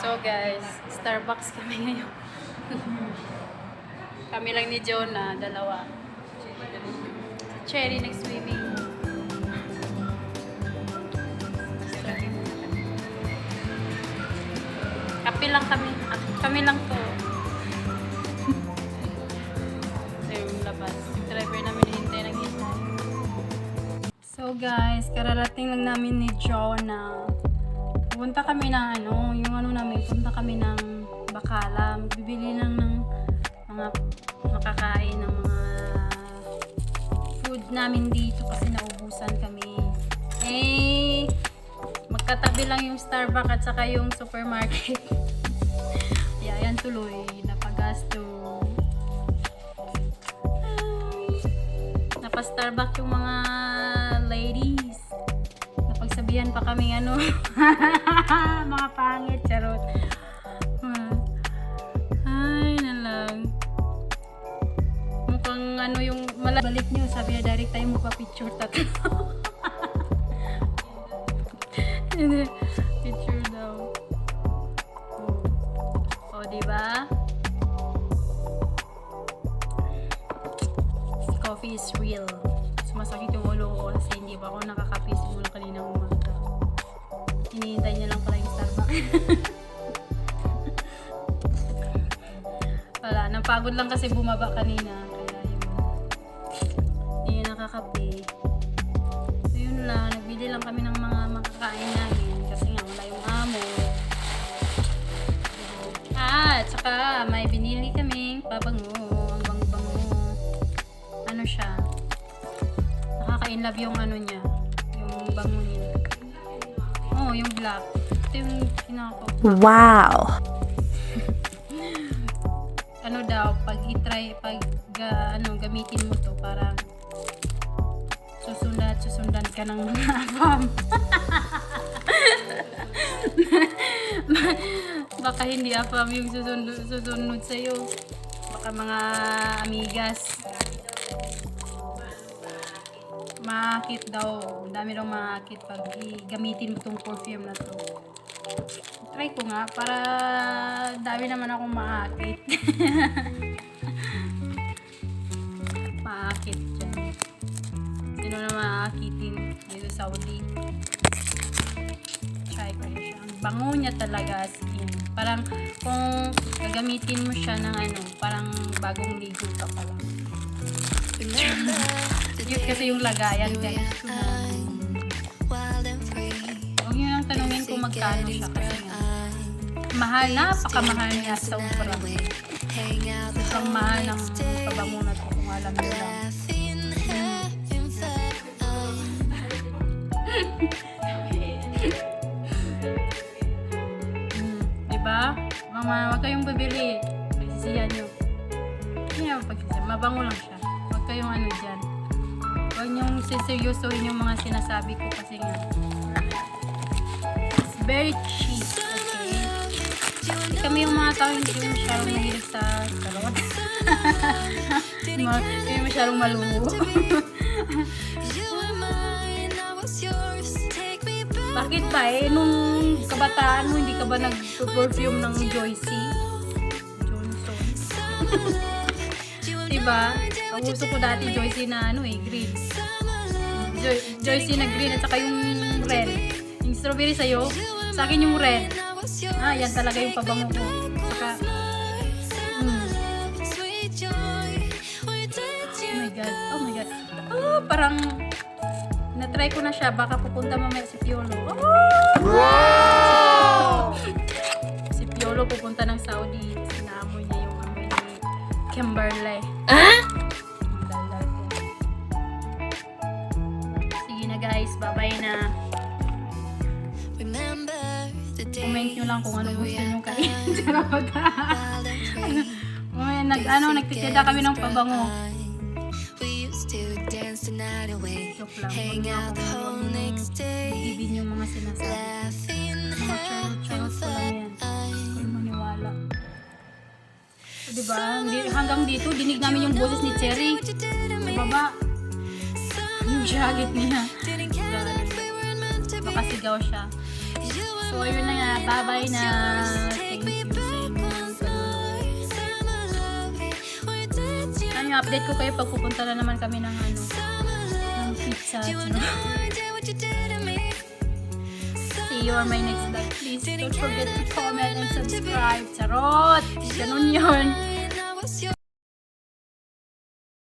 So guys, Starbucks kami ngayon. Kami lang ni Jonah, dalawa. Si Cherry nag-swimming. Kape lang kami. Kami lang to. So yung labas. Yung driver namin hintay ng hintay. So guys, kararating lang namin ni Jonah. Punta kami ng punta kami ng Bacala. Bibili lang ng mga makakain ng mga food namin dito kasi naubusan kami. Magkatabi lang yung Starbucks at saka yung supermarket. Kaya yan tuloy, napagasto. Napa-Starbucks yung mga ladies. Napagsabihan pa kami mga pangit, charot. Ay, nalang. Mukhang yung malabalik nyo, sabi na direct tayo magpa-picture tatlo. Picture daw. O, diba? Coffee is real. Sumasakit yung ulo ko kasi hindi pa ako nakakape simula kaninang umaga. Hinihintay niya lang pala yung Starbucks. Wala, napagod lang kasi bumaba kanina. Kaya hindi nakakape. So yun lang, nagbili lang kami ng mga makakain namin kasi nga wala yung amo. At saka may binili kaming pabango. Ang bango-bango. Ano siya? Nakaka-inlove yung niya. Yung bango niya. Oh, yung black. Ito yung kinako. Wow! Ano daw, pag gamitin mo to, parang susundan ka ng mga afam. Baka hindi afam yung susunod sa'yo. Baka mga amigas. Maakit daw. Dami daw maakit pag gamitin mo tong perfume na to. Try ko nga para dami naman akong maakit. Maakit dyan. Sino na maakitin dito sa Saudi? Try ko na siya. Ang bango niya talaga as in. Parang kung gagamitin mo siya ng parang bagong ligo ka pa lang. Cute kasi yung lagayan guys. Huwag nyo lang tanungin kung magkano siya kasi mahal, napakamahal niya sobrang. Sobrang mahal ng pabango na to kung alam nyo lang. Diba? Huwag kayong bibili. Pagsisiyan nyo. Hindi naman pagsisiyan. Mabango lang siya. Huwag kayong dyan. Huwag nyong siseryosohin yung mga sinasabi ko kasi nga. It's very cheap. Okay? Kami yung mga tao hindi yung masyadong mahilig sa karot. Kami masyadong maluho. Bakit ba nung kabataan mo hindi ka ba nag-perfume ng Joycey? Johnson. Diba? Ang gusto ko dati Joycey na green. Joycey na green at saka yung red. Yung strawberry sa'yo, sa akin yung red. Yan talaga yung pabango ko. Saka, oh my god. Parang, na-try ko na siya. Baka pupunta mamaya si Piolo. Wow! Si Piolo pupunta ng Saudi. Sinaamoy niya yung amoy ni Kimberly. Sige na guys, bye-bye na. Comment nyo lang kung ano gusto nyo kainin. Nagtitida kami ng pabango. Joke lang. Ibigin yung mga sinasabi. Mga charot-charot ko lang yan. Huwag maniwala. Diba? Hanggang dito, dinig namin yung boses ni Cherry. Sa baba. Yung jacket niya. Baka sigaw siya. So, yun na nga. Bye-bye na. thank you sa inyo. Ano, update ko kayo pag pupunta na naman kami ng ng pizza. See you on my next vlog. Please don't forget to comment and subscribe. Charot! Ganun yun.